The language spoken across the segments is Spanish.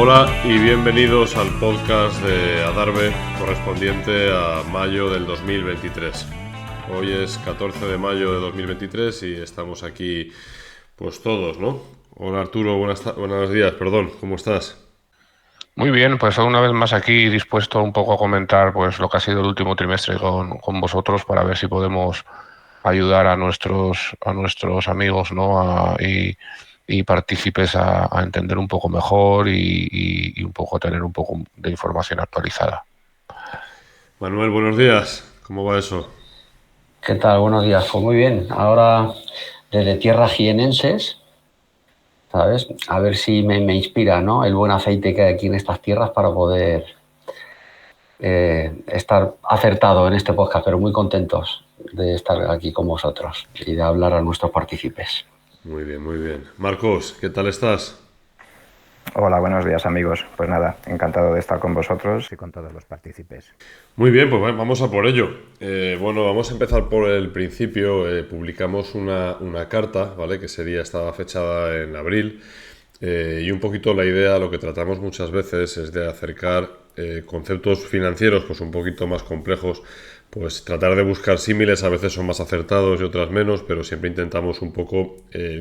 Hola y bienvenidos al podcast de Adarve correspondiente a mayo del 2023. Hoy es 14 de mayo de 2023 y estamos aquí pues todos, ¿no? Hola Arturo, buenos días, perdón, ¿cómo estás? Muy bien, pues una vez más aquí dispuesto un poco a comentar pues lo que ha sido el último trimestre con vosotros para ver si podemos ayudar a nuestros amigos, ¿no? Y partícipes a entender un poco mejor y un poco a tener un poco de información actualizada. Manuel, buenos días, ¿cómo va eso? ¿Qué tal? Buenos días. Pues muy bien. Ahora desde tierras jienenses, ¿sabes? A ver si me inspira, ¿no? El buen aceite que hay aquí en estas tierras para poder estar acertado en este podcast, pero muy contentos de estar aquí con vosotros y de hablar a nuestros partícipes. Muy bien, muy bien. Marcos, ¿qué tal estás? Hola, buenos días amigos. Pues nada, encantado de estar con vosotros y con todos los partícipes. Muy bien, pues vamos a por ello. Bueno, vamos a empezar por el principio. Publicamos una carta, ¿vale? Que estaba fechada en abril. Y un poquito la idea, lo que tratamos muchas veces es de acercar conceptos financieros pues un poquito más complejos, pues tratar de buscar símiles, a veces son más acertados y otras menos, pero siempre intentamos un poco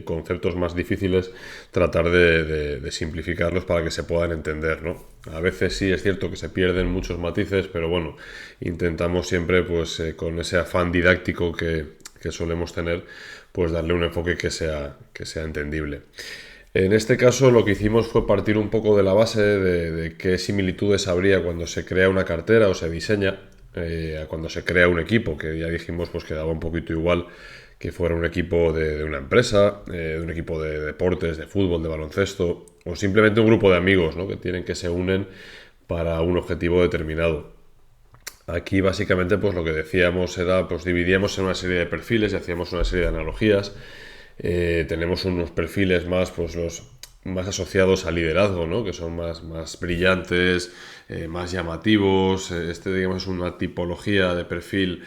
conceptos más difíciles, tratar de simplificarlos para que se puedan entender, ¿no? A veces sí es cierto que se pierden muchos matices, pero bueno, intentamos siempre pues con ese afán didáctico que solemos tener, pues darle un enfoque que sea entendible. En este caso lo que hicimos fue partir un poco de la base de qué similitudes habría cuando se crea una cartera o se diseña a cuando se crea un equipo, que ya dijimos pues que daba un poquito igual que fuera un equipo de una empresa, de un equipo de deportes, de fútbol, de baloncesto, o simplemente un grupo de amigos, ¿no? Que se unen para un objetivo determinado. Aquí básicamente pues lo que decíamos era, pues dividíamos en una serie de perfiles y hacíamos una serie de analogías. Tenemos unos perfiles más, pues los más asociados al liderazgo, ¿no? Que son más brillantes, más llamativos. Este, digamos, es una tipología de perfil,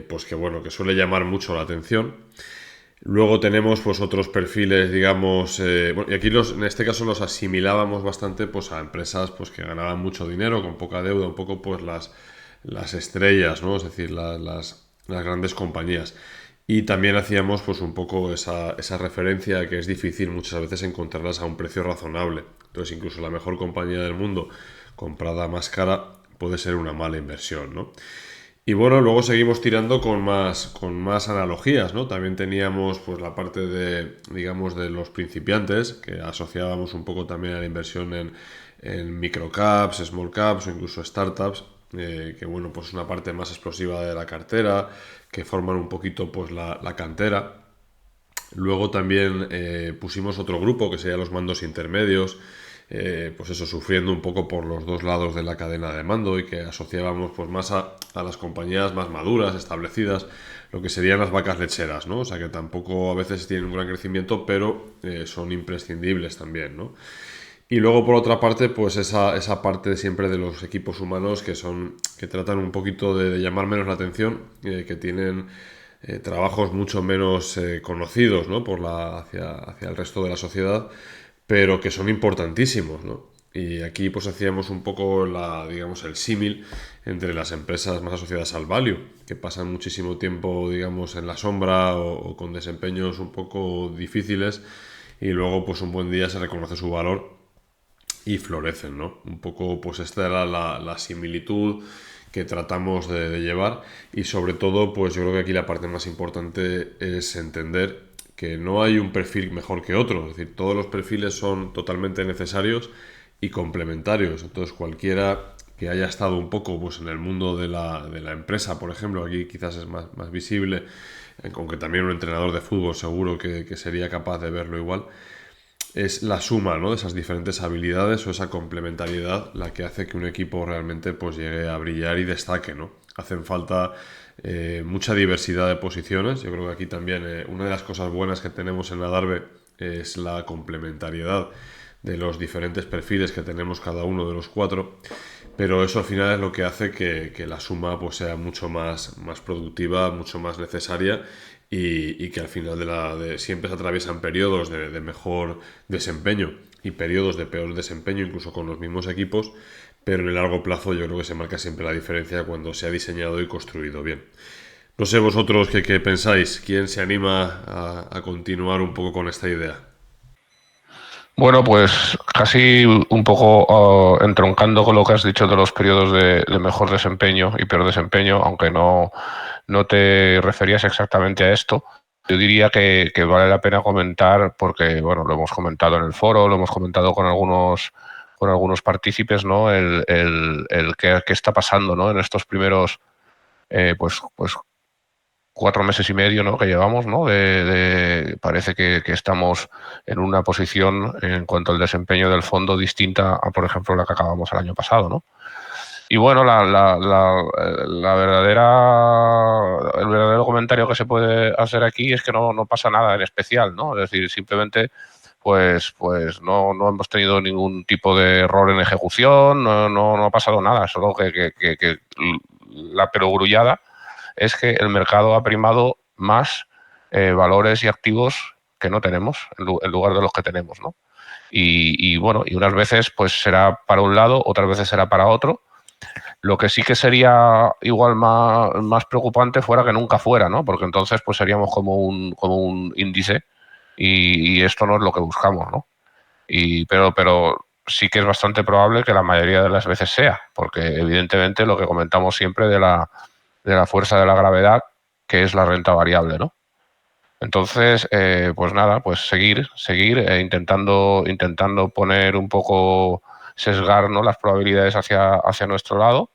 pues que bueno, que suele llamar mucho la atención. Luego tenemos pues otros perfiles, digamos, bueno, y aquí en este caso los asimilábamos bastante pues a empresas pues que ganaban mucho dinero, con poca deuda, un poco pues las estrellas, ¿no? Es decir, las grandes compañías. Y también hacíamos pues un poco esa referencia que es difícil muchas veces encontrarlas a un precio razonable. Entonces incluso la mejor compañía del mundo comprada más cara puede ser una mala inversión, ¿no? Y bueno, luego seguimos tirando con más analogías, ¿no? También teníamos pues la parte de, digamos, de los principiantes, que asociábamos un poco también a la inversión en microcaps, small caps o incluso startups, que bueno, pues es una parte más explosiva de la cartera, que forman un poquito pues la cantera. Luego también pusimos otro grupo que sería los mandos intermedios, pues eso, sufriendo un poco por los dos lados de la cadena de mando y que asociábamos pues más a las compañías más maduras, establecidas, lo que serían las vacas lecheras, ¿no? O sea que tampoco a veces tienen un gran crecimiento, pero son imprescindibles también, ¿no? Y luego por otra parte, pues esa parte siempre de los equipos humanos que tratan un poquito de llamar menos la atención, que tienen trabajos mucho menos conocidos, ¿no? Hacia el resto de la sociedad, pero que son importantísimos, ¿no? Y aquí pues hacíamos un poco digamos, el símil entre las empresas más asociadas al value, que pasan muchísimo tiempo, digamos, en la sombra o con desempeños un poco difíciles y luego pues un buen día se reconoce su valor y florecen, ¿no? Un poco, pues esta era la similitud que tratamos de llevar y sobre todo, pues yo creo que aquí la parte más importante es entender que no hay un perfil mejor que otro, es decir, todos los perfiles son totalmente necesarios y complementarios, entonces cualquiera que haya estado un poco pues, en el mundo de la empresa, por ejemplo, aquí quizás es más visible, aunque también un entrenador de fútbol seguro que sería capaz de verlo igual, es la suma, ¿no? De esas diferentes habilidades o esa complementariedad la que hace que un equipo realmente pues, llegue a brillar y destaque, ¿no? Hacen falta mucha diversidad de posiciones. Yo creo que aquí también una de las cosas buenas que tenemos en la Darbe es la complementariedad de los diferentes perfiles que tenemos cada uno de los cuatro, pero eso al final es lo que hace que la suma pues, sea mucho más productiva, mucho más necesaria y que al final siempre se atraviesan periodos de mejor desempeño y periodos de peor desempeño, incluso con los mismos equipos, pero en el largo plazo yo creo que se marca siempre la diferencia cuando se ha diseñado y construido bien. No sé vosotros qué pensáis, quién se anima a continuar un poco con esta idea. Bueno, pues casi un poco entroncando con lo que has dicho de los periodos de mejor desempeño y peor desempeño, aunque no te referías exactamente a esto. Yo diría que vale la pena comentar, porque bueno, lo hemos comentado en el foro, lo hemos comentado con algunos partícipes, ¿no? El qué está pasando, ¿no? En estos primeros pues 4 meses y medio, ¿no? Que llevamos, ¿no? Parece que estamos en una posición en cuanto al desempeño del fondo distinta a, por ejemplo, la que acabamos el año pasado, ¿no? Y bueno, el verdadero comentario que se puede hacer aquí es que no pasa nada en especial, ¿no? Es decir, simplemente pues no hemos tenido ningún tipo de error en ejecución, no ha pasado nada, solo que la perogrullada es que el mercado ha primado más valores y activos que no tenemos en lugar de los que tenemos, ¿no? Y bueno, y unas veces pues será para un lado, otras veces será para otro. Lo que sí que sería igual más preocupante fuera que nunca fuera, ¿no? Porque entonces pues seríamos como un índice y esto no es lo que buscamos, ¿no? Pero sí que es bastante probable que la mayoría de las veces sea, porque evidentemente lo que comentamos siempre de la fuerza de la gravedad, que es la renta variable, ¿no? Entonces, pues nada, pues seguir intentando poner un poco, sesgar, ¿no? Las probabilidades hacia nuestro lado,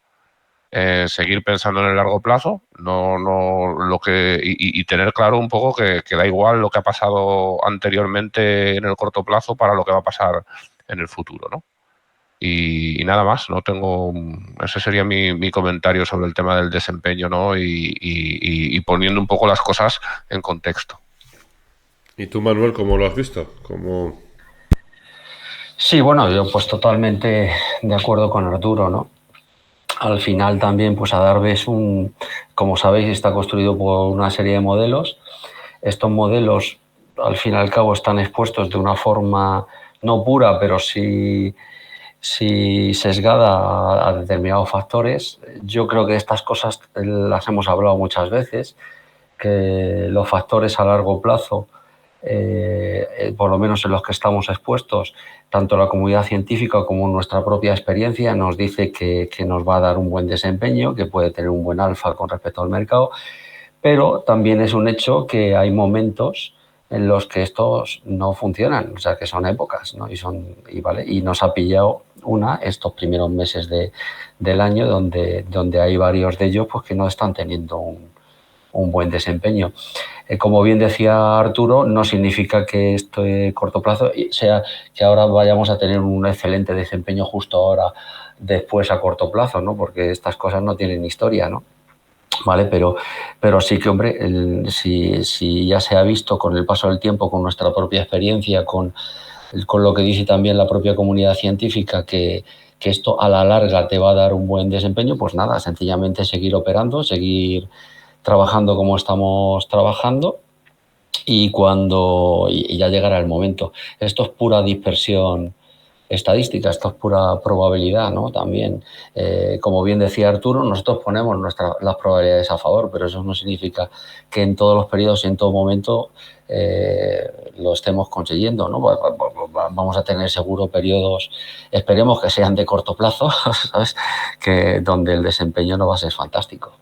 seguir pensando en el largo plazo, y tener claro un poco que da igual lo que ha pasado anteriormente en el corto plazo para lo que va a pasar en el futuro, ¿no? Y nada más, ese sería mi comentario sobre el tema del desempeño, ¿no? Y poniendo un poco las cosas en contexto. ¿Y tú, Manuel, cómo lo has visto? Sí, bueno, yo pues totalmente de acuerdo con Arturo, ¿no? Al final también, pues Adarve como sabéis, está construido por una serie de modelos. Estos modelos, al fin y al cabo, están expuestos de una forma no pura, pero sí sesgada a determinados factores. Yo creo que estas cosas las hemos hablado muchas veces, que los factores a largo plazo, por lo menos en los que estamos expuestos, tanto la comunidad científica como nuestra propia experiencia nos dice que nos va a dar un buen desempeño, que puede tener un buen alfa con respecto al mercado, pero también es un hecho que hay momentos en los que estos no funcionan, o sea, que son épocas, ¿no? Y nos ha pillado estos primeros meses del año donde hay varios de ellos pues, que no están teniendo un buen desempeño. Como bien decía Arturo, no significa que este corto plazo sea que ahora vayamos a tener un excelente desempeño justo ahora, después a corto plazo, ¿no? Porque estas cosas no tienen historia, ¿no? ¿Vale? Pero sí que, hombre, si ya se ha visto con el paso del tiempo, con nuestra propia experiencia, con lo que dice también la propia comunidad científica, que esto a la larga te va a dar un buen desempeño, pues nada, sencillamente seguir operando, seguir trabajando como estamos trabajando y ya llegará el momento. Esto es pura dispersión estadística, esto es pura probabilidad, ¿no? También, como bien decía Arturo, nosotros ponemos las probabilidades a favor, pero eso no significa que en todos los periodos y en todo momento lo estemos consiguiendo, ¿no? Vamos a tener seguro periodos, esperemos que sean de corto plazo, ¿sabes? Donde el desempeño no va a ser fantástico.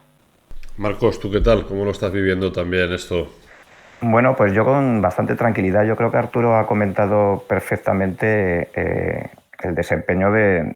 Marcos, ¿tú qué tal? ¿Cómo lo estás viviendo también esto? Bueno, pues yo con bastante tranquilidad. Yo creo que Arturo ha comentado perfectamente el desempeño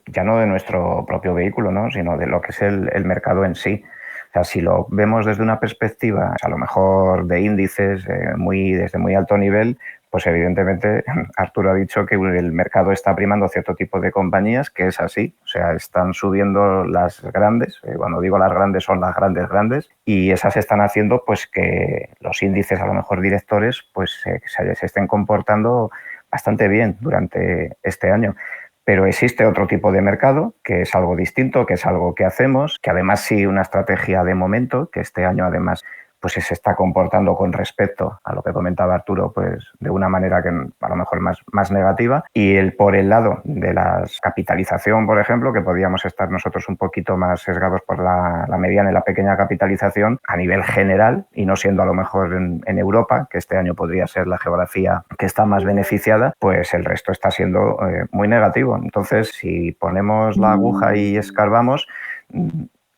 ya no de nuestro propio vehículo, ¿no? Sino de lo que es el mercado en sí. O sea, si lo vemos desde una perspectiva, a lo mejor de índices desde muy alto nivel, pues evidentemente Arturo ha dicho que el mercado está primando cierto tipo de compañías, que es así. O sea, están subiendo las grandes, cuando digo las grandes son las grandes, y esas están haciendo pues que los índices, a lo mejor directores, pues se estén comportando bastante bien durante este año. Pero existe otro tipo de mercado, que es algo distinto, que es algo que hacemos, que además sí una estrategia de momento, que este año además pues se está comportando con respecto a lo que comentaba Arturo, pues de una manera que a lo mejor más negativa. Y por el lado de la capitalización, por ejemplo, que podíamos estar nosotros un poquito más sesgados por la mediana y la pequeña capitalización a nivel general, y no siendo a lo mejor en Europa, que este año podría ser la geografía que está más beneficiada, pues el resto está siendo muy negativo. Entonces, si ponemos la aguja y escarbamos,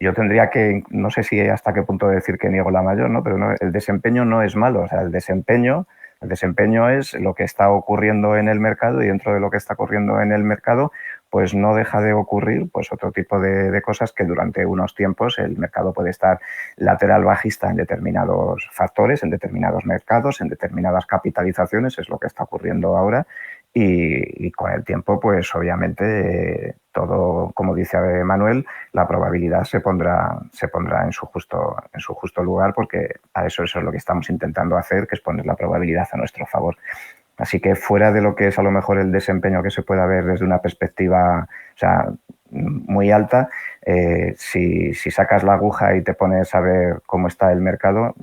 yo tendría que, no sé si hasta qué punto decir que niego la mayor, ¿no? Pero no, el desempeño no es malo. O sea, el desempeño es lo que está ocurriendo en el mercado, y dentro de lo que está ocurriendo en el mercado, pues no deja de ocurrir pues otro tipo de cosas que durante unos tiempos el mercado puede estar lateral bajista en determinados factores, en determinados mercados, en determinadas capitalizaciones, es lo que está ocurriendo ahora. Y con el tiempo, pues obviamente todo, como dice Manuel, la probabilidad se pondrá en su justo lugar, porque a eso es lo que estamos intentando hacer, que es poner la probabilidad a nuestro favor. Así que fuera de lo que es a lo mejor el desempeño que se pueda ver desde una perspectiva, o sea, muy alta, si sacas la aguja y te pones a ver cómo está el mercado,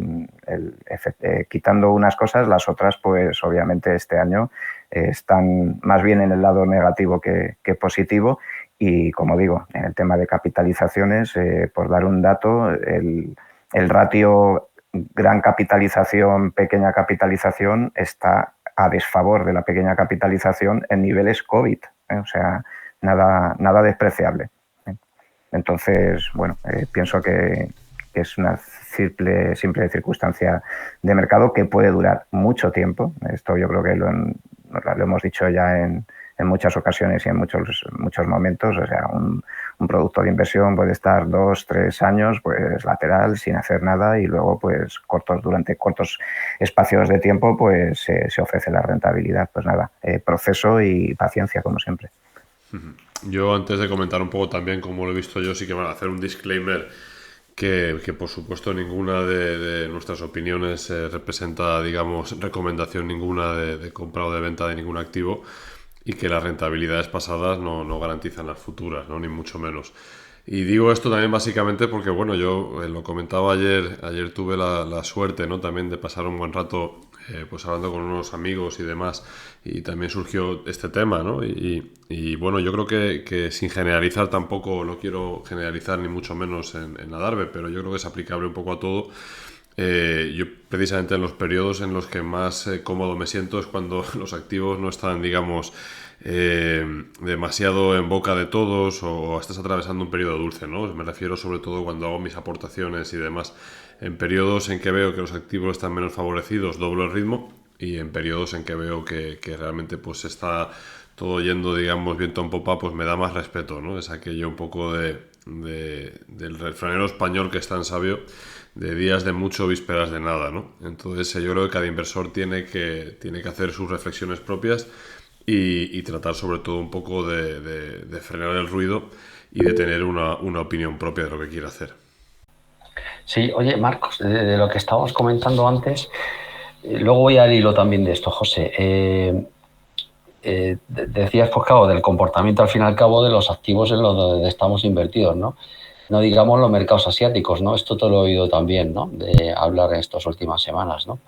quitando unas cosas, las otras, pues obviamente este año están más bien en el lado negativo que positivo. Y como digo, en el tema de capitalizaciones, por dar un dato, el ratio gran capitalización, pequeña capitalización está a desfavor de la pequeña capitalización en niveles COVID, o sea, nada despreciable. Entonces, bueno, pienso que es una simple circunstancia de mercado que puede durar mucho tiempo. Esto yo creo que lo hemos dicho ya en muchas ocasiones y en muchos momentos. O sea, un producto de inversión puede estar 2, 3 años pues lateral sin hacer nada, y luego pues durante cortos espacios de tiempo pues se ofrece la rentabilidad. Pues nada, proceso y paciencia como siempre. Yo, antes de comentar un poco también cómo lo he visto yo, sí que van a hacer un disclaimer que por supuesto ninguna de nuestras opiniones representa, digamos, recomendación ninguna de compra o de venta de ningún activo, y que las rentabilidades pasadas no garantizan las futuras, ¿no? Ni mucho menos. Y digo esto también básicamente porque, bueno, yo lo comentaba ayer tuve la suerte, ¿no?, también de pasar un buen rato pues hablando con unos amigos y demás, y también surgió este tema, ¿no? Y bueno, yo creo que sin generalizar tampoco, no quiero generalizar ni mucho menos en la Darbe, pero yo creo que es aplicable un poco a todo. Yo precisamente en los periodos en los que más cómodo me siento es cuando los activos no están, digamos, demasiado en boca de todos, o estás atravesando un periodo dulce, ¿no? Me refiero sobre todo cuando hago mis aportaciones y demás. En periodos en que veo que los activos están menos favorecidos, doblo el ritmo, y en periodos en que veo que realmente pues está todo yendo, digamos, viento en popa, pues me da más respeto, ¿no? Es aquello un poco del refranero español que es tan sabio, de días de mucho, vísperas de nada, ¿no? Entonces yo creo que cada inversor tiene que hacer sus reflexiones propias y tratar sobre todo un poco de frenar el ruido y de tener una opinión propia de lo que quiere hacer. Sí, oye, Marcos, de lo que estábamos comentando antes, luego voy al hilo también de esto, José. Decías, pues claro, del comportamiento al fin y al cabo de los activos en los donde estamos invertidos, ¿no? No digamos los mercados asiáticos, ¿no? Esto te lo he oído también, ¿no?, de hablar en estas últimas semanas, ¿no?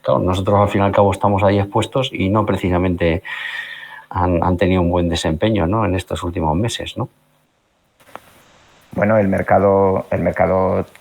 Claro, nosotros al fin y al cabo estamos ahí expuestos y no precisamente han tenido un buen desempeño, ¿no?, en estos últimos meses, ¿no? Bueno, el mercado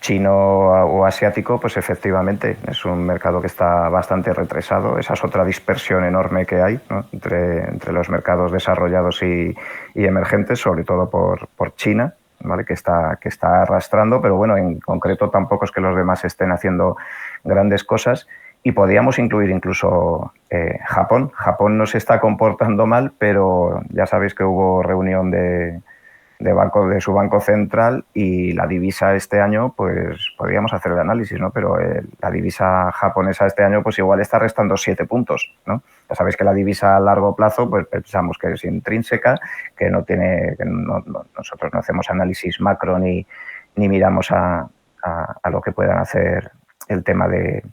chino o asiático, pues efectivamente es un mercado que está bastante retrasado. Esa es otra dispersión enorme que hay, ¿no?, entre los mercados desarrollados y emergentes, sobre todo por China, ¿vale?, que está arrastrando, pero bueno, en concreto tampoco es que los demás estén haciendo grandes cosas. Y podríamos incluir incluso Japón. Japón no se está comportando mal, pero ya sabéis que hubo reunión de su banco central, y la divisa este año, pues podríamos hacer el análisis, ¿no? Pero la divisa japonesa este año pues igual está restando 7 puntos, ¿no? Ya sabéis que la divisa a largo plazo pues pensamos que es intrínseca, que nosotros no hacemos análisis macro ni miramos a lo que puedan hacer el tema de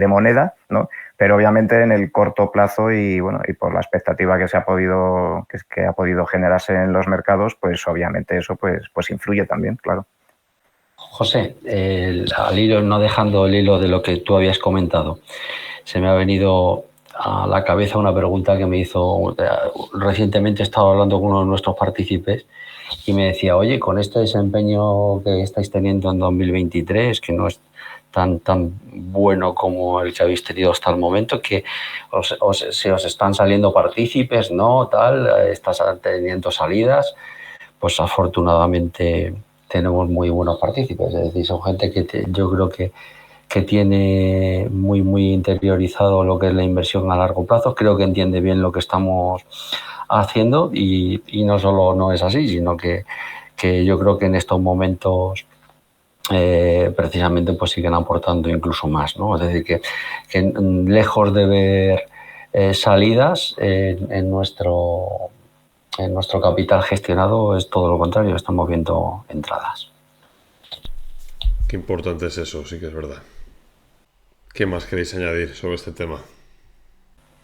moneda, ¿no? Pero obviamente en el corto plazo y por la expectativa que ha podido generarse en los mercados, pues obviamente eso pues influye también, claro. José, al hilo, no dejando el hilo de lo que tú habías comentado, se me ha venido a la cabeza una pregunta que me hizo recientemente. Estaba hablando con uno de nuestros partícipes y me decía, oye, con este desempeño que estáis teniendo en 2023, que no es tan bueno como el que habéis tenido hasta el momento, que se os están saliendo partícipes, ¿no? Tal, estás teniendo salidas. Pues afortunadamente tenemos muy buenos partícipes, es decir, son gente que yo creo que tiene muy interiorizado lo que es la inversión a largo plazo. Creo que entiende bien lo que estamos haciendo y no solo no es así, sino que yo creo que en estos momentos precisamente pues siguen aportando incluso más, ¿no? Es decir, que lejos de ver salidas en nuestro capital gestionado, es todo lo contrario, estamos viendo entradas. Qué importante es eso, sí que es verdad. ¿Qué más queréis añadir sobre este tema?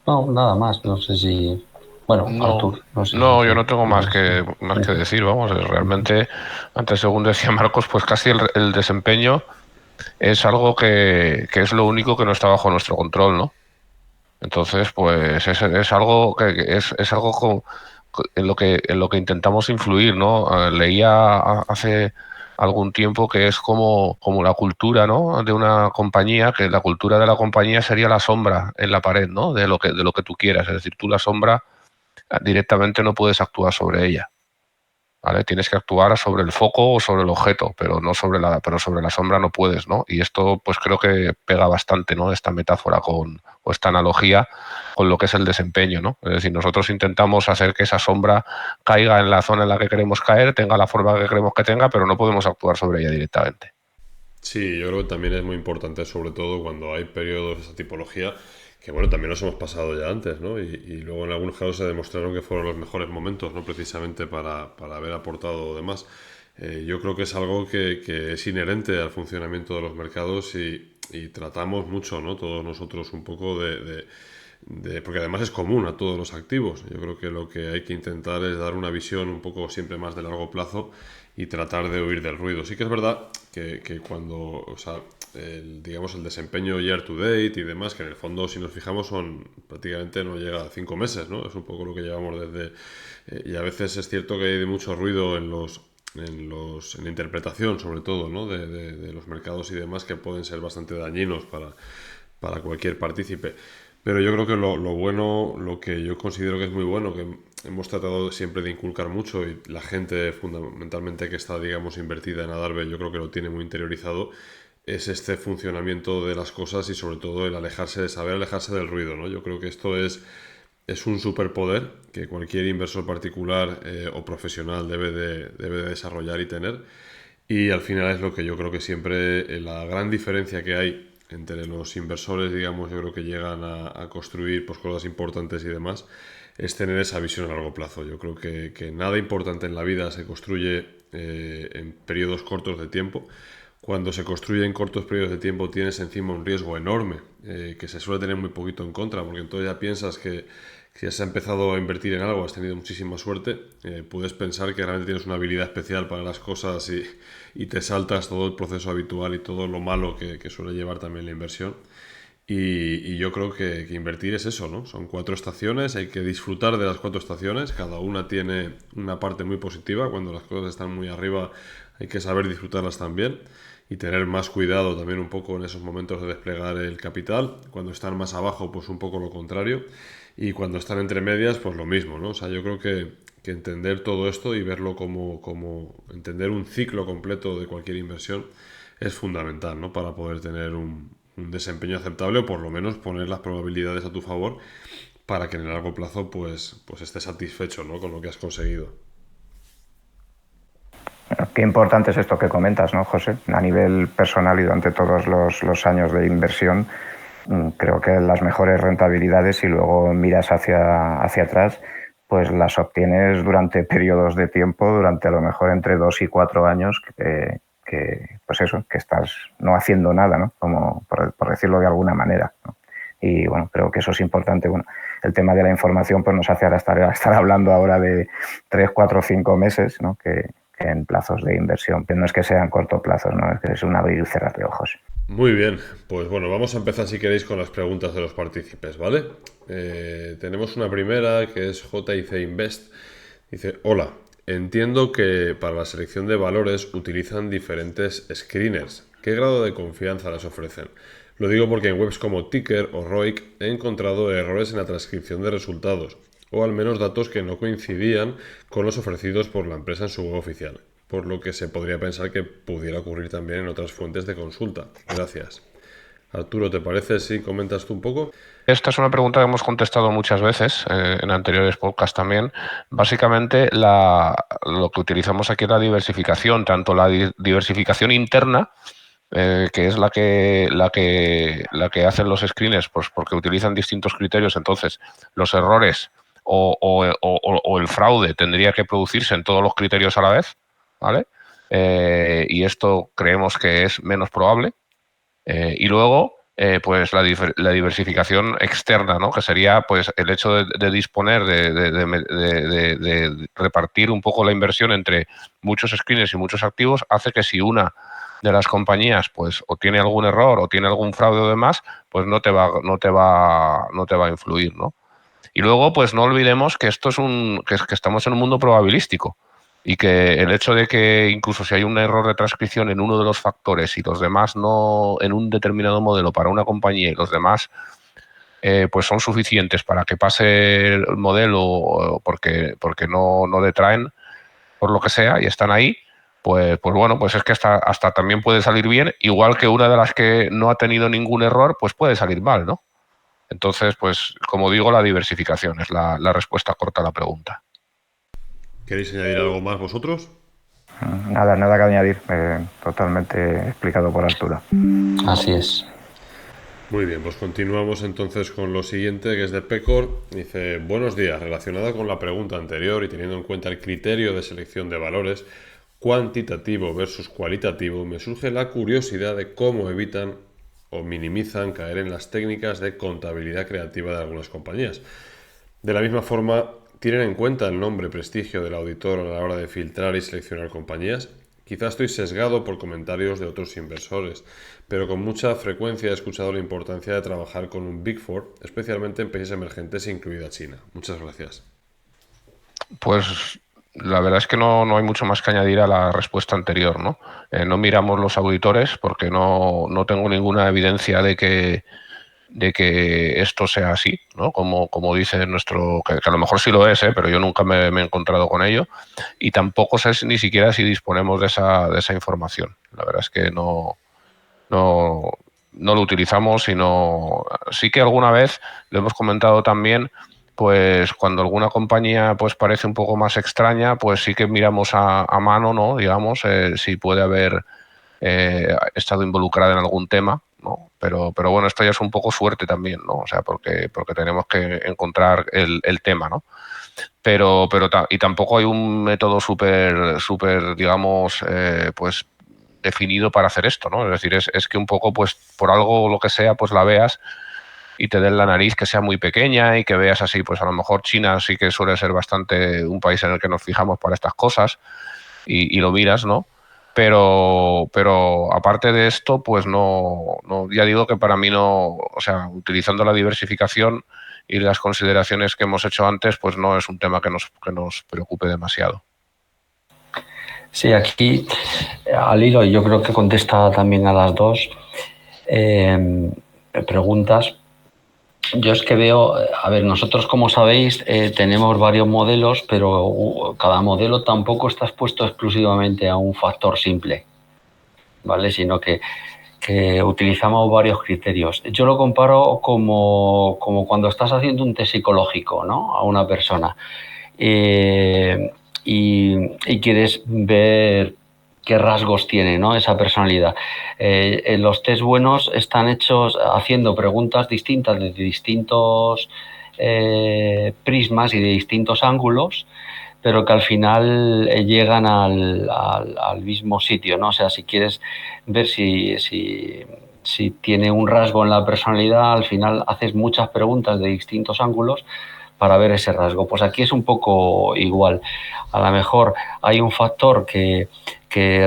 No, nada más, no sé si... Bueno, Artur, no sé No, si... yo no tengo más que decir, vamos, realmente, antes según decía Marcos, pues casi el desempeño es algo que es lo único que no está bajo nuestro control, ¿no? Entonces, pues es algo que es algo en lo que intentamos influir, ¿no? Leía hace algún tiempo que es como la cultura, ¿no? De una compañía, que la cultura de la compañía sería la sombra en la pared, ¿no? De lo que tú quieras, es decir, tú la sombra directamente no puedes actuar sobre ella, ¿vale? Tienes que actuar sobre el foco o sobre el objeto, pero no sobre sobre la sombra no puedes, ¿no? Y esto, pues creo que pega bastante, ¿no? Esta metáfora o esta analogía con lo que es el desempeño, ¿no? Es decir, nosotros intentamos hacer que esa sombra caiga en la zona en la que queremos caer, tenga la forma que queremos que tenga, pero no podemos actuar sobre ella directamente. Sí, yo creo que también es muy importante, sobre todo cuando hay periodos de esta tipología, que bueno, también los hemos pasado ya antes, ¿no? Y luego en algunos casos se demostraron que fueron los mejores momentos, ¿no? Precisamente para haber aportado demás. Yo creo que es algo que es inherente al funcionamiento de los mercados y tratamos mucho, ¿no? Todos nosotros un poco porque además es común a todos los activos. Yo creo que lo que hay que intentar es dar una visión un poco siempre más de largo plazo y tratar de huir del ruido. Sí que es verdad que cuando, o sea, digamos el desempeño year to date y demás, que en el fondo si nos fijamos son prácticamente no llega a 5 meses, ¿no? Es un poco lo que llevamos desde... y a veces es cierto que hay mucho ruido en la interpretación, sobre todo, ¿no? de los mercados y demás, que pueden ser bastante dañinos para cualquier partícipe. Pero yo creo que lo bueno, lo que yo considero que es muy bueno, que hemos tratado siempre de inculcar mucho y la gente fundamentalmente que está, digamos, invertida en Adarve, yo creo que lo tiene muy interiorizado, es este funcionamiento de las cosas y sobre todo el saber alejarse del ruido, ¿no? Yo creo que esto es un superpoder que cualquier inversor particular o profesional debe de desarrollar y tener. Y al final es lo que yo creo que siempre, la gran diferencia que hay entre los inversores, digamos, yo creo que llegan a construir pues, cosas importantes y demás, es tener esa visión a largo plazo. Yo creo que nada importante en la vida se construye en periodos cortos de tiempo. Cuando se construye en cortos periodos de tiempo tienes encima un riesgo enorme que se suele tener muy poquito en contra, porque entonces ya piensas que si has empezado a invertir en algo, has tenido muchísima suerte, puedes pensar que realmente tienes una habilidad especial para las cosas y te saltas todo el proceso habitual y todo lo malo que suele llevar también la inversión. Y yo creo que invertir es eso, ¿no? Son 4 estaciones, hay que disfrutar de las 4 estaciones, cada una tiene una parte muy positiva, cuando las cosas están muy arriba hay que saber disfrutarlas también y tener más cuidado también un poco en esos momentos de desplegar el capital, cuando están más abajo pues un poco lo contrario y cuando están entre medias pues lo mismo, ¿no? O sea, yo creo que entender todo esto y verlo como entender un ciclo completo de cualquier inversión es fundamental, ¿no? Para poder tener un desempeño aceptable o por lo menos poner las probabilidades a tu favor para que en el largo plazo pues estés satisfecho, ¿no? Con lo que has conseguido. Qué importante es esto que comentas, ¿no, José? A nivel personal y durante todos los años de inversión, creo que las mejores rentabilidades, si luego miras hacia atrás, pues las obtienes durante periodos de tiempo, durante a lo mejor entre 2 y 4 años, pues eso, que estás no haciendo nada, ¿no? Como por decirlo de alguna manera, ¿no? Y bueno, creo que eso es importante. Bueno, el tema de la información pues nos hace ahora estar hablando ahora de 3, 4, 5 meses, ¿no? Que en plazos de inversión, pero no es que sean corto plazos, ¿no? Es que es un abrir y cerrar de ojos. Muy bien, pues bueno, vamos a empezar si queréis con las preguntas de los partícipes, ¿vale? Tenemos una primera que es JIC Invest. Dice, hola, entiendo que para la selección de valores utilizan diferentes screeners. ¿Qué grado de confianza les ofrecen? Lo digo porque en webs como Ticker o Roic he encontrado errores en la transcripción de resultados, o al menos datos que no coincidían con los ofrecidos por la empresa en su web oficial, por lo que se podría pensar que pudiera ocurrir también en otras fuentes de consulta. Gracias. Arturo, ¿te parece si comentas tú un poco? Esta es una pregunta que hemos contestado muchas veces en anteriores podcasts también. Básicamente, lo que utilizamos aquí es la diversificación, tanto la diversificación interna, que es la que hacen los screeners, pues porque utilizan distintos criterios. Entonces, los errores o el fraude tendría que producirse en todos los criterios a la vez, ¿vale? Y esto creemos que es menos probable. Y luego, pues la diversificación externa, ¿no? Que sería pues el hecho de disponer de repartir un poco la inversión entre muchos screeners y muchos activos, hace que si una de las compañías pues o tiene algún error o tiene algún fraude o demás, pues no te va a influir, ¿no? Y luego, pues no olvidemos que esto es que estamos en un mundo probabilístico y que el hecho de que incluso si hay un error de transcripción en uno de los factores y los demás no, en un determinado modelo para una compañía y los demás pues son suficientes para que pase el modelo porque no detraen por lo que sea y están ahí, pues bueno, pues es que hasta también puede salir bien, igual que una de las que no ha tenido ningún error, pues puede salir mal, ¿no? Entonces, pues como digo, la diversificación es la respuesta corta a la pregunta. ¿Queréis añadir algo más vosotros? Nada que añadir, totalmente explicado por Arturo. Así es. Muy bien, pues continuamos entonces con lo siguiente, que es de Pecor. Dice, buenos días, relacionada con la pregunta anterior y teniendo en cuenta el criterio de selección de valores cuantitativo versus cualitativo, me surge la curiosidad de cómo evitan o minimizan caer en las técnicas de contabilidad creativa de algunas compañías. De la misma forma, ¿tienen en cuenta el nombre y prestigio del auditor a la hora de filtrar y seleccionar compañías? Quizás estoy sesgado por comentarios de otros inversores, pero con mucha frecuencia he escuchado la importancia de trabajar con un Big Four, especialmente en países emergentes, incluida China. Muchas gracias. Pues la verdad es que no hay mucho más que añadir a la respuesta anterior, ¿no? No miramos los auditores porque no tengo ninguna evidencia de que esto sea así, ¿no? Como dice que a lo mejor sí lo es, pero yo nunca me he encontrado con ello y tampoco sé ni siquiera si disponemos de esa información. La verdad es que no lo utilizamos, sino sí que alguna vez lo hemos comentado también, pues cuando alguna compañía pues parece un poco más extraña, pues sí que miramos a mano, ¿no? Digamos, si puede haber estado involucrada en algún tema, ¿no? Pero bueno, esto ya es un poco suerte también, ¿no? O sea, porque tenemos que encontrar el tema, ¿no? Pero y tampoco hay un método súper, digamos, pues definido para hacer esto, ¿no? Es decir, es que un poco, pues por algo lo que sea, pues la veas y te den la nariz que sea muy pequeña y que veas así, pues a lo mejor China sí que suele ser bastante un país en el que nos fijamos para estas cosas y lo miras, ¿no? Pero aparte de esto, pues no, ya digo que para mí no, o sea, utilizando la diversificación y las consideraciones que hemos hecho antes, pues no es un tema que nos preocupe demasiado. Sí, aquí al hilo, yo creo que contesta también a las dos preguntas. Yo es que veo, a ver, nosotros como sabéis tenemos varios modelos, pero cada modelo tampoco está expuesto exclusivamente a un factor simple, ¿vale? Sino que utilizamos varios criterios. Yo lo comparo como cuando estás haciendo un test psicológico, ¿no? A una persona y quieres ver qué rasgos tiene, ¿no? Esa personalidad. Los test buenos están hechos haciendo preguntas distintas de distintos prismas y de distintos ángulos, pero que al final llegan al mismo sitio, ¿no? O sea, si quieres ver si tiene un rasgo en la personalidad, al final haces muchas preguntas de distintos ángulos para ver ese rasgo. Pues aquí es un poco igual. A lo mejor hay un factor que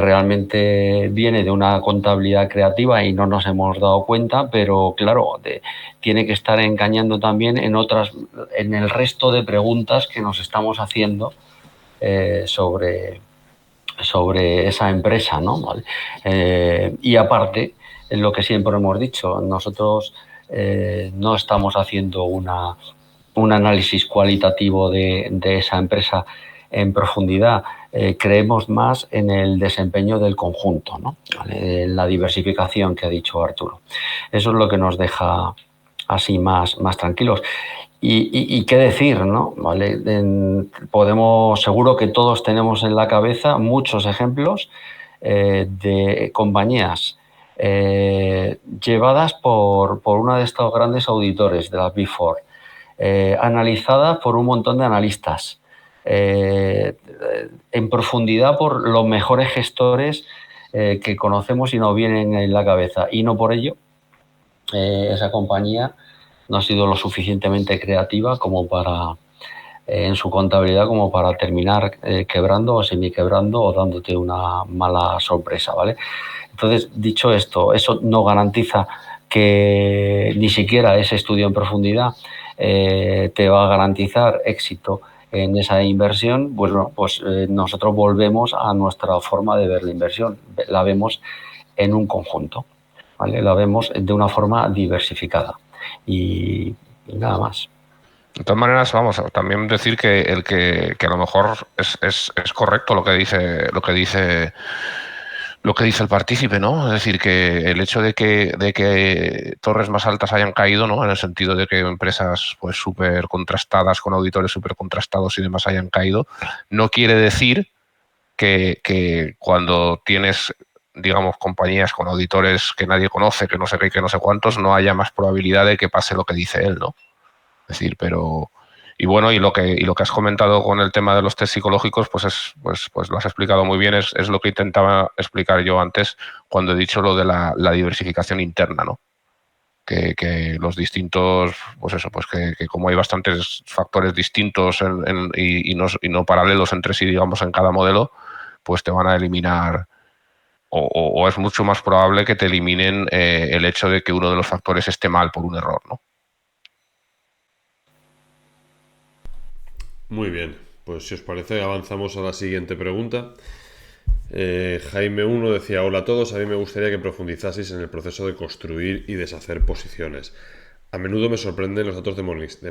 realmente viene de una contabilidad creativa y no nos hemos dado cuenta, pero claro, tiene que estar engañando también en el resto de preguntas que nos estamos haciendo sobre esa empresa, ¿no? ¿Vale? Y aparte, es lo que siempre hemos dicho, nosotros no estamos haciendo un análisis cualitativo de esa empresa en profundidad. Creemos más en el desempeño del conjunto, ¿no? ¿Vale? En la diversificación que ha dicho Arturo. Eso es lo que nos deja así más tranquilos. Y qué decir, ¿no? ¿Vale? Seguro que todos tenemos en la cabeza muchos ejemplos de compañías llevadas por uno de estos grandes auditores de las Big Four, analizadas por un montón de analistas, en profundidad por los mejores gestores que conocemos y nos vienen en la cabeza. Y no por ello esa compañía no ha sido lo suficientemente creativa como para, en su contabilidad, como para terminar quebrando o semi-quebrando o dándote una mala sorpresa, ¿vale? Entonces, dicho esto, eso no garantiza que ni siquiera ese estudio en profundidad te va a garantizar éxito en esa inversión. Pues bueno, nosotros volvemos a nuestra forma de ver la inversión. La vemos en un conjunto, ¿vale? La vemos de una forma diversificada. Y nada más. De todas maneras, vamos, también decir que a lo mejor es correcto lo que dice el partícipe, ¿no? Es decir, que el hecho de que torres más altas hayan caído, ¿no? En el sentido de que empresas pues súper contrastadas, con auditores súper contrastados y demás hayan caído, no quiere decir que cuando tienes, digamos, compañías con auditores que nadie conoce, que no sé qué, que no sé cuántos, no haya más probabilidad de que pase lo que dice él, ¿no? Es decir, pero... Y bueno, y lo que has comentado con el tema de los test psicológicos, pues lo has explicado muy bien, es lo que intentaba explicar yo antes cuando he dicho lo de la diversificación interna, ¿no? Que los distintos, pues eso, pues que como hay bastantes factores distintos y no paralelos entre sí, digamos, en cada modelo, pues te van a eliminar o es mucho más probable que te eliminen el hecho de que uno de los factores esté mal por un error, ¿no? Muy bien, pues si os parece avanzamos a la siguiente pregunta. Jaime 1 decía: hola a todos, a mí me gustaría que profundizaseis en el proceso de construir y deshacer posiciones. A menudo me sorprenden los datos de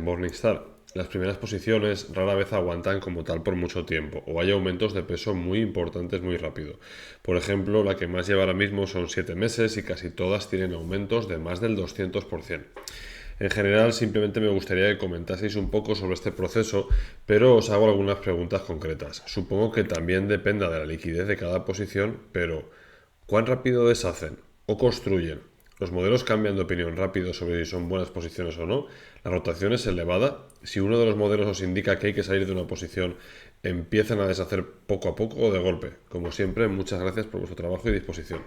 Morningstar. Las primeras posiciones rara vez aguantan como tal por mucho tiempo, o hay aumentos de peso muy importantes muy rápido. Por ejemplo, la que más lleva ahora mismo son 7 meses y casi todas tienen aumentos de más del 200%. En general, simplemente me gustaría que comentaseis un poco sobre este proceso, pero os hago algunas preguntas concretas. Supongo que también dependa de la liquidez de cada posición, pero ¿cuán rápido deshacen o construyen? ¿Los modelos cambian de opinión rápido sobre si son buenas posiciones o no? ¿La rotación es elevada? Si uno de los modelos os indica que hay que salir de una posición, ¿empiezan a deshacer poco a poco o de golpe? Como siempre, muchas gracias por vuestro trabajo y disposición.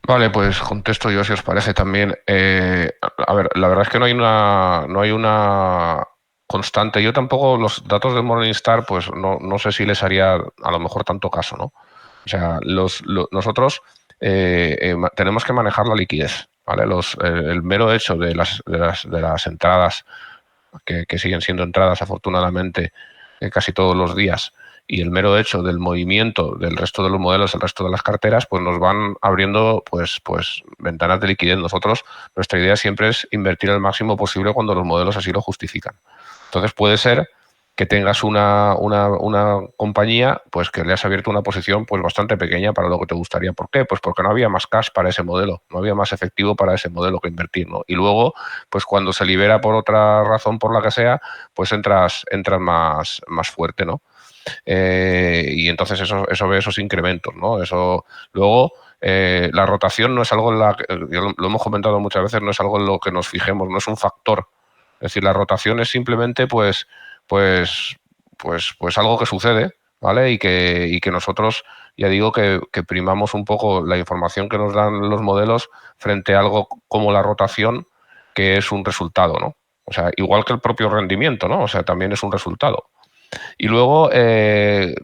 Vale, pues contesto yo si os parece también. A ver, la verdad es que no hay una constante. Yo tampoco los datos de Morningstar, pues no sé si les haría a lo mejor tanto caso, ¿no? O sea, nosotros tenemos que manejar la liquidez, ¿vale? El mero hecho de las entradas, que siguen siendo entradas afortunadamente casi todos los días, y el mero hecho del movimiento del resto de los modelos, el resto de las carteras, pues nos van abriendo pues ventanas de liquidez. Nosotros, nuestra idea siempre es invertir el máximo posible cuando los modelos así lo justifican. Entonces puede ser que tengas una compañía pues que le has abierto una posición pues bastante pequeña para lo que te gustaría. ¿Por qué? Pues porque no había más cash para ese modelo, no había más efectivo para ese modelo que invertir, ¿no? Y luego, pues cuando se libera por otra razón, por la que sea, pues entras más fuerte, ¿no? Y entonces eso ve esos incrementos, ¿no? Eso luego la rotación no es algo en lo hemos comentado muchas veces, no es algo en lo que nos fijemos, no es un factor. Es decir, la rotación es simplemente pues algo que sucede, ¿vale? Y que nosotros, ya digo, que primamos un poco la información que nos dan los modelos frente a algo como la rotación, que es un resultado, ¿no? O sea, igual que el propio rendimiento, ¿no? O sea, también es un resultado. Y luego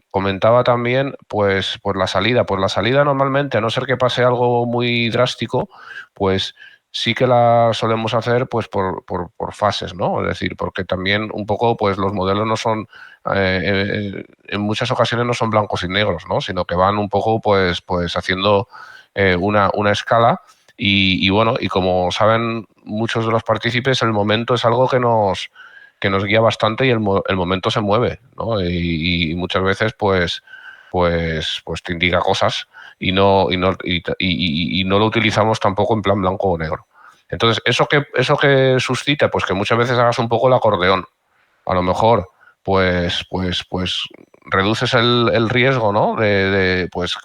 comentaba también, pues la salida. Pues la salida normalmente, a no ser que pase algo muy drástico, pues sí que la solemos hacer pues por fases, ¿no? Es decir, porque también un poco pues los modelos no son, en muchas ocasiones no son blancos y negros, ¿no? Sino que van un poco pues haciendo una escala y bueno, y como saben muchos de los partícipes, el momento es algo que nos guía bastante y el momento se mueve, ¿no? Y muchas veces pues te indica cosas y no lo utilizamos tampoco en plan blanco o negro. Entonces, eso que suscita, pues que muchas veces hagas un poco el acordeón. A lo mejor, pues reduces el riesgo, ¿no? Pues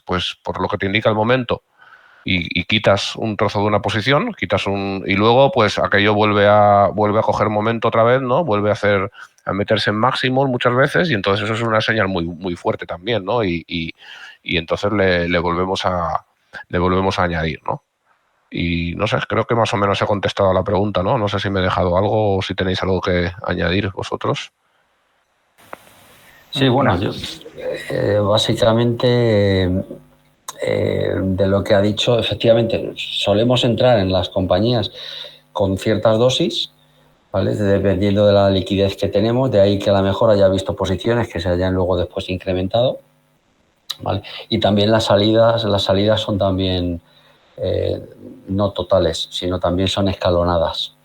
por lo que te indica el momento y quitas un trozo de una posición, y luego pues aquello vuelve a coger momento otra vez, ¿no? Vuelve a meterse en máximos muchas veces y entonces eso es una señal muy, muy fuerte también, ¿no? Y entonces le volvemos a añadir, ¿no? Y no sé, creo que más o menos he contestado a la pregunta, ¿no? No sé si me he dejado algo o si tenéis algo que añadir vosotros. Sí, bueno, yo básicamente de lo que ha dicho, efectivamente, solemos entrar en las compañías con ciertas dosis, ¿vale? Dependiendo de la liquidez que tenemos, de ahí que a lo mejor haya visto posiciones que se hayan luego después incrementado, ¿vale? Y también las salidas son también no totales, sino también son escalonadas,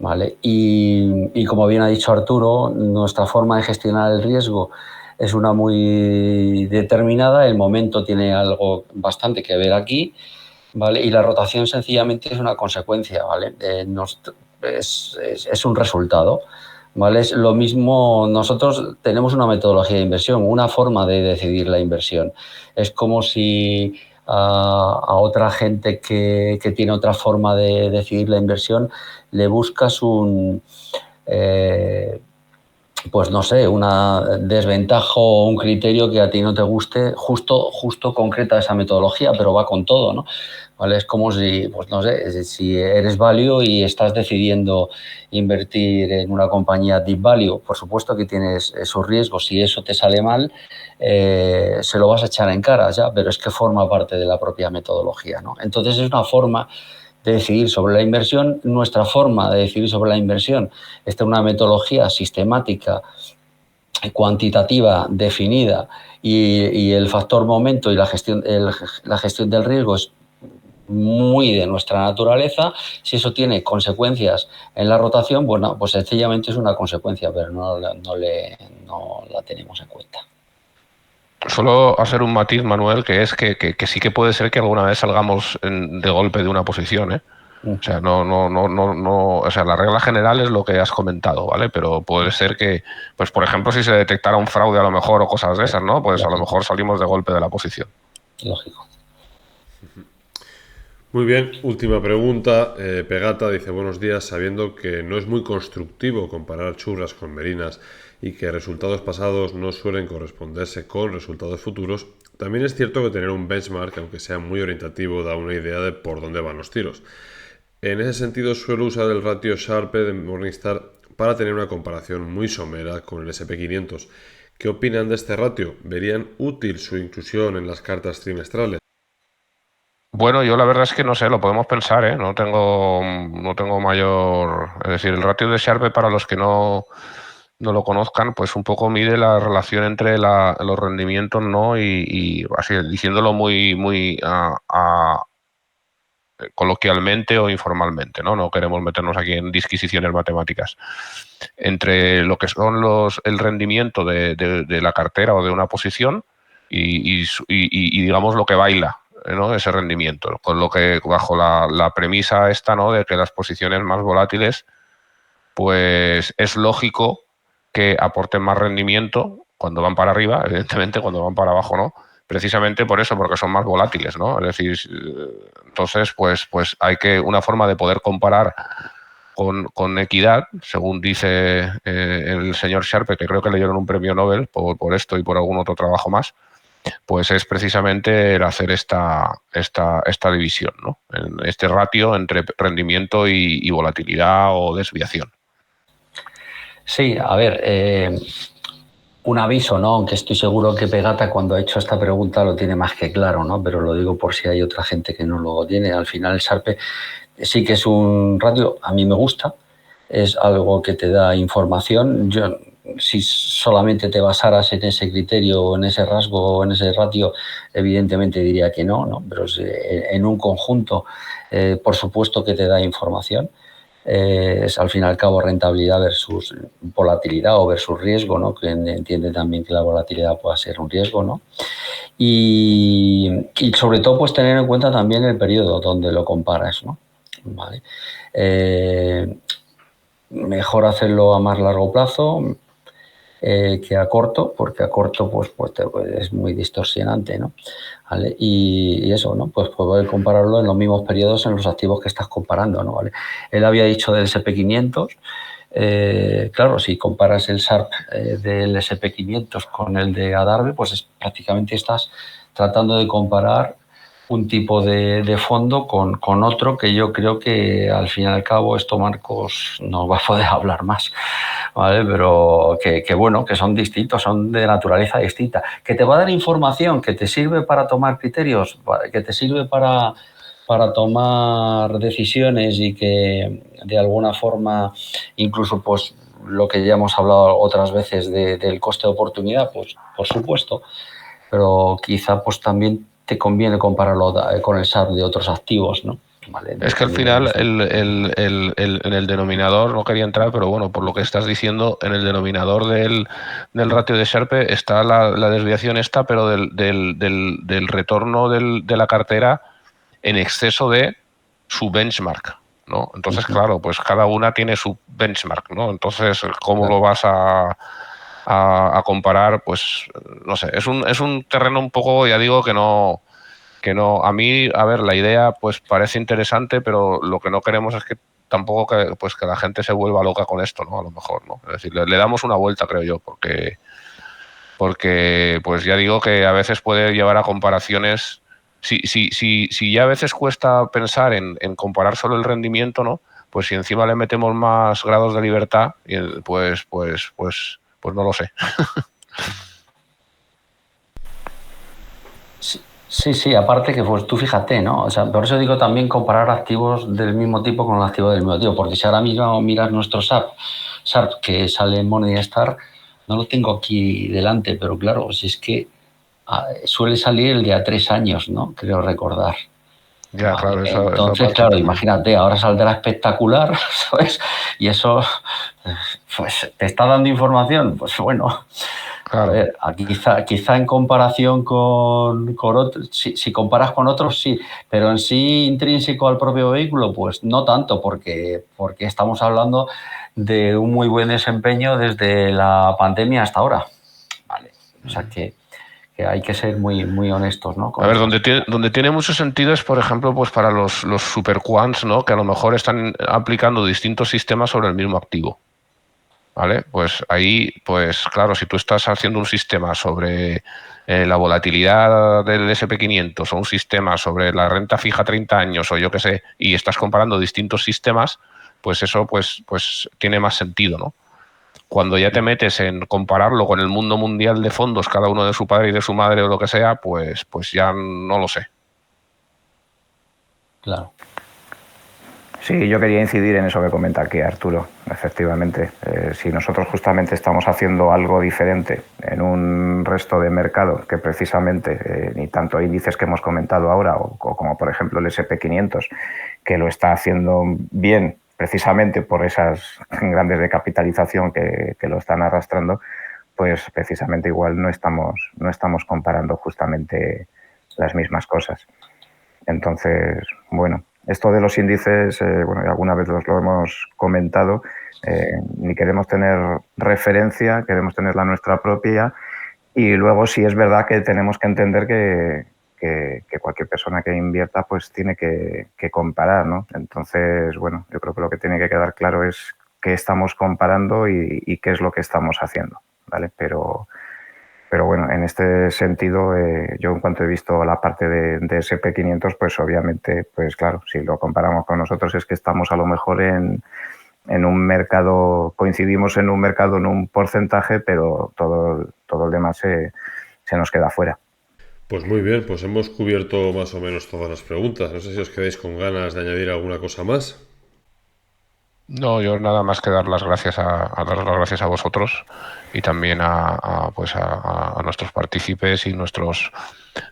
¿vale? Y como bien ha dicho Arturo, nuestra forma de gestionar el riesgo es una muy determinada, el momento tiene algo bastante que ver aquí, ¿vale? Y la rotación sencillamente es una consecuencia, ¿vale? Es un resultado, ¿vale? Es lo mismo, nosotros tenemos una metodología de inversión, una forma de decidir la inversión. Es como si a otra gente que tiene otra forma de decidir la inversión le buscas pues no sé, una desventaja o un criterio que a ti no te guste, justo concreta esa metodología, pero va con todo, ¿no? ¿Vale? Es como si, pues no sé, si eres value y estás decidiendo invertir en una compañía deep value, por supuesto que tienes esos riesgos. Si eso te sale mal, se lo vas a echar en cara ya, pero es que forma parte de la propia metodología, ¿no? Entonces es una forma de decidir sobre la inversión. Nuestra forma de decidir sobre la inversión es una metodología sistemática, cuantitativa, definida, y el factor momento y la gestión del riesgo es muy de nuestra naturaleza. Si eso tiene consecuencias en la rotación, bueno, pues sencillamente es una consecuencia, pero no la tenemos en cuenta. Solo hacer un matiz, Manuel, que es que sí que puede ser que alguna vez salgamos de golpe de una posición, ¿eh? O sea, no, o sea, la regla general es lo que has comentado, ¿vale? Pero puede ser que, pues por ejemplo, si se detectara un fraude a lo mejor o cosas de esas, ¿no? Pues a lo mejor salimos de golpe de la posición. Lógico. Muy bien, última pregunta. Pegata dice: buenos días, sabiendo que no es muy constructivo comparar churras con merinas y que resultados pasados no suelen corresponderse con resultados futuros, también es cierto que tener un benchmark, aunque sea muy orientativo, da una idea de por dónde van los tiros. En ese sentido, suelo usar el ratio Sharpe de Morningstar para tener una comparación muy somera con el S&P 500. ¿Qué opinan de este ratio? ¿Verían útil su inclusión en las cartas trimestrales? Bueno, yo la verdad es que no sé, lo podemos pensar, ¿eh? No tengo mayor... Es decir, el ratio de Sharpe, para los que no lo conozcan, pues un poco mide la relación entre los rendimientos, ¿no? Y así, diciéndolo muy coloquialmente o informalmente, ¿no? No queremos meternos aquí en disquisiciones matemáticas. Entre lo que son el rendimiento de la cartera o de una posición y digamos lo que baila, ¿no? Ese rendimiento, con lo que bajo la premisa esta, ¿no? De que las posiciones más volátiles, pues es lógico que aporten más rendimiento cuando van para arriba, evidentemente cuando van para abajo no, precisamente por eso, porque son más volátiles, ¿no? Es decir, entonces pues hay una forma de poder comparar con equidad, según dice el señor Sharpe, que creo que le dieron un premio Nobel por esto y por algún otro trabajo más, pues es precisamente el hacer esta división, ¿no? Este ratio entre rendimiento y volatilidad o desviación. Sí, a ver, un aviso, ¿no? Aunque estoy seguro que Pegata cuando ha hecho esta pregunta lo tiene más que claro, ¿no? Pero lo digo por si hay otra gente que no lo tiene. Al final el SARPE sí que es un radio, a mí me gusta, es algo que te da información. Yo, si solamente te basaras en ese criterio, en ese rasgo, o en ese ratio, evidentemente diría que no, ¿no? Pero en un conjunto, por supuesto que te da información. Es al fin y al cabo rentabilidad versus volatilidad o versus riesgo, ¿no? Que entiende también que la volatilidad pueda ser un riesgo, ¿no? Y sobre todo, pues tener en cuenta también el periodo donde lo comparas, ¿no? Vale. Mejor hacerlo a más largo plazo que a corto, porque a corto pues es muy distorsionante, ¿no? ¿Vale? Y eso, ¿no? Pues poder compararlo en los mismos periodos en los activos que estás comparando, ¿no? ¿Vale? Él había dicho del SP500, claro, si comparas el SARP del SP500 con el de Adarve, pues prácticamente estás tratando de comparar un tipo de fondo con otro que yo creo que al fin y al cabo esto Marcos no va a poder hablar más, ¿vale? Pero que bueno, que son distintos, son de naturaleza distinta, que te va a dar información, que te sirve para tomar criterios, que te sirve para tomar decisiones y que de alguna forma incluso pues lo que ya hemos hablado otras veces del coste de oportunidad, pues por supuesto, pero quizá pues también te conviene compararlo con el SAR de otros activos, ¿no? Vale, Es que al final en el denominador, no quería entrar, pero bueno, por lo que estás diciendo, en el denominador del ratio de Sharpe está la desviación esta, pero del retorno de la cartera en exceso de su benchmark, ¿no? Entonces, claro, pues cada una tiene su benchmark, ¿no? Entonces, ¿cómo lo vas a comparar? Pues, no sé, es un terreno un poco, ya digo, que no, a mí, a ver, la idea pues parece interesante, pero lo que no queremos es que tampoco que la gente se vuelva loca con esto, ¿no? A lo mejor, ¿no? Es decir, le damos una vuelta, creo yo, porque pues ya digo que a veces puede llevar a comparaciones. Si ya a veces cuesta pensar en comparar solo el rendimiento, ¿no? Pues si encima le metemos más grados de libertad, pues no lo sé. Sí, aparte que pues tú fíjate, ¿no? O sea, por eso digo también comparar activos del mismo tipo con el activo del mismo tipo, porque si ahora mismo miras nuestro SARP que sale en Morningstar, no lo tengo aquí delante, pero claro, si es que suele salir el de a 3 años, ¿no? Creo recordar. Ya, Vale. claro, esa Entonces, parte claro, también. imagínate, ahora saldrá espectacular, ¿sabes? Y eso, pues, ¿te está dando información? Pues bueno, Claro. a ver, quizá en comparación con otros, si comparas con otros, sí, pero en sí intrínseco al propio vehículo, pues no tanto, porque estamos hablando de un muy buen desempeño desde la pandemia hasta ahora. Vale, o sea que hay que ser muy, muy honestos, ¿no? A ver, donde tiene mucho sentido es, por ejemplo, pues para los super quants, ¿no? Que a lo mejor están aplicando distintos sistemas sobre el mismo activo. ¿Vale? Pues ahí, pues claro, si tú estás haciendo un sistema sobre la volatilidad del SP500 o un sistema sobre la renta fija 30 años o yo qué sé, y estás comparando distintos sistemas, pues eso pues tiene más sentido, ¿no? Cuando ya te metes en compararlo con el mundo mundial de fondos, cada uno de su padre y de su madre o lo que sea, pues ya no lo sé. Claro. Sí, yo quería incidir en eso que comenta aquí Arturo, efectivamente. Si nosotros justamente estamos haciendo algo diferente en un resto de mercado que precisamente ni tanto índices que hemos comentado ahora o como por ejemplo el SP500, que lo está haciendo bien precisamente por esas grandes de capitalización que lo están arrastrando, pues precisamente igual no estamos comparando justamente las mismas cosas. Entonces, bueno, esto de los índices, bueno, alguna vez lo hemos comentado, ni queremos tener referencia, queremos tener la nuestra propia y luego sí es verdad que tenemos que entender que cualquier persona que invierta pues tiene que comparar, ¿no? Entonces, bueno, yo creo que lo que tiene que quedar claro es qué estamos comparando y qué es lo que estamos haciendo, ¿vale? Pero bueno, en este sentido, yo en cuanto he visto la parte de SP500, pues obviamente, pues claro, si lo comparamos con nosotros es que estamos a lo mejor en en un mercado, coincidimos en un mercado en un porcentaje, pero todo el demás se nos queda fuera. Pues muy bien, pues hemos cubierto más o menos todas las preguntas. No sé si os quedáis con ganas de añadir alguna cosa más. No, yo nada más que dar las gracias dar las gracias a vosotros y también pues a nuestros partícipes y nuestros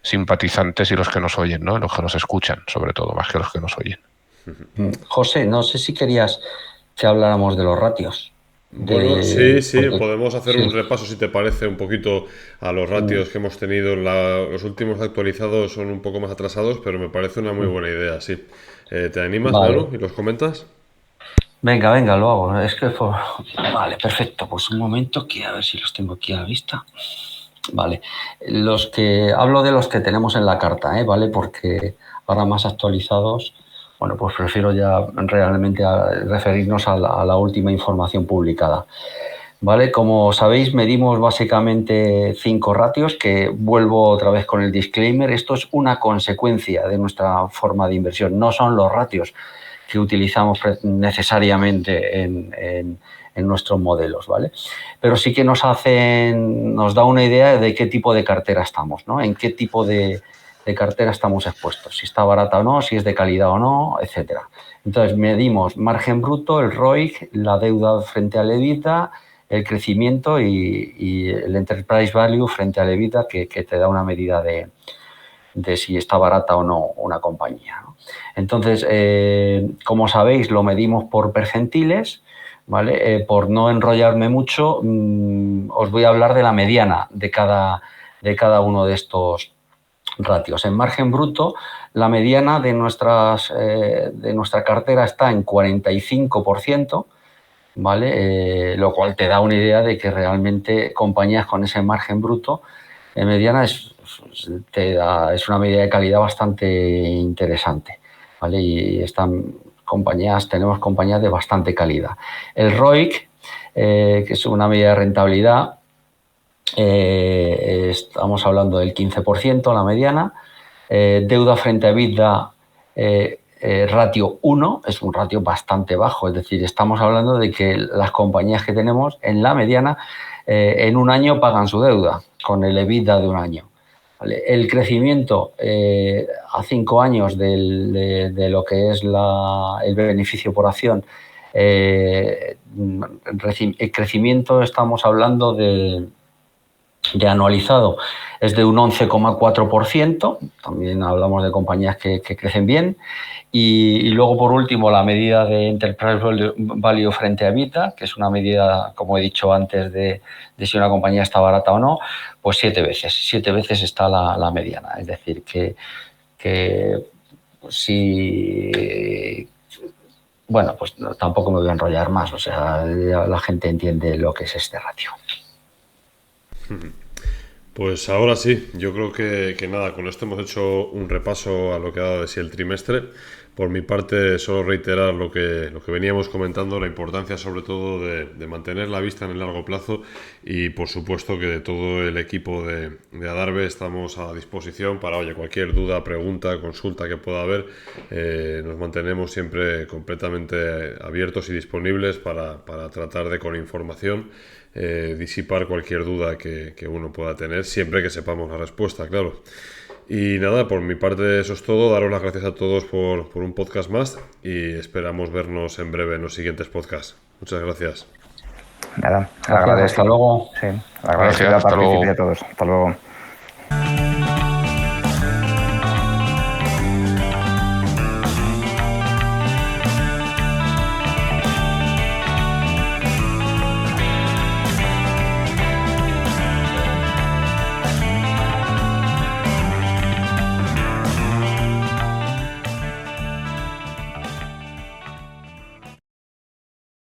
simpatizantes y los que nos oyen, ¿no? Los que nos escuchan, sobre todo, más que los que nos oyen. José, no sé si querías que habláramos de los ratios. Bueno, sí, Porque, podemos hacer sí, un repaso, si te parece, un poquito a los ratios que hemos tenido. Los últimos actualizados son un poco más atrasados, pero me parece una muy buena idea, sí. ¿Te animas, Manu, vale. y los comentas? Venga, lo hago. Vale, perfecto. Pues un momento, que a ver si los tengo aquí a la vista. Vale. Hablo de los que tenemos en la carta, ¿vale? Porque ahora más actualizados, bueno, pues prefiero ya realmente referirnos a la última información publicada. ¿Vale? Como sabéis, medimos básicamente 5 ratios, que vuelvo otra vez con el disclaimer. Esto es una consecuencia de nuestra forma de inversión, no son los ratios que utilizamos necesariamente en nuestros modelos, ¿vale? Pero sí que nos da una idea de qué tipo de cartera estamos, ¿no? En qué tipo de cartera estamos expuestos, si está barata o no, si es de calidad o no, etcétera. Entonces, medimos margen bruto, el ROIC, la deuda frente al EBITDA, el crecimiento y el enterprise value frente al EBITDA, que te da una medida de si está barata o no una compañía, ¿no? Entonces, como sabéis, lo medimos por percentiles, ¿vale? Por no enrollarme mucho, os voy a hablar de la mediana de cada uno de estos ratios. En margen bruto, la mediana de nuestra cartera está en 45%, ¿vale? Lo cual te da una idea de que realmente compañías con ese margen bruto mediana es una medida de calidad bastante interesante, ¿vale? Y tenemos compañías de bastante calidad. El ROIC, que es una medida de rentabilidad, estamos hablando del 15%, la mediana. Deuda frente a EBITDA, ratio 1, es un ratio bastante bajo, es decir, estamos hablando de que las compañías que tenemos en la mediana en un año pagan su deuda con el EBITDA de un año. ¿Vale? El crecimiento a 5 años de lo que es el beneficio por acción, el crecimiento estamos hablando de anualizado es de un 11,4%, también hablamos de compañías que crecen bien, y luego por último la medida de Enterprise Value frente a EBITDA, que es una medida, como he dicho antes, de si una compañía está barata o no, pues 7 veces está la mediana, es decir, que si... Bueno, pues tampoco me voy a enrollar más, o sea, la gente entiende lo que es este ratio. Pues ahora sí, yo creo que nada, con esto hemos hecho un repaso a lo que ha dado de sí el trimestre. Por mi parte, solo reiterar lo que veníamos comentando, la importancia sobre todo de mantener la vista en el largo plazo y por supuesto que de todo el equipo de Adarve estamos a disposición para cualquier duda, pregunta, consulta que pueda haber. Nos mantenemos siempre completamente abiertos y disponibles para tratar de, con información, disipar cualquier duda que uno pueda tener, siempre que sepamos la respuesta, claro. Y nada, por mi parte eso es todo. Daros las gracias a todos por un podcast más y esperamos vernos en breve en los siguientes podcasts. Muchas gracias. Nada, Gracias, hasta luego. Sí, agradecido a participar a todos. Hasta luego.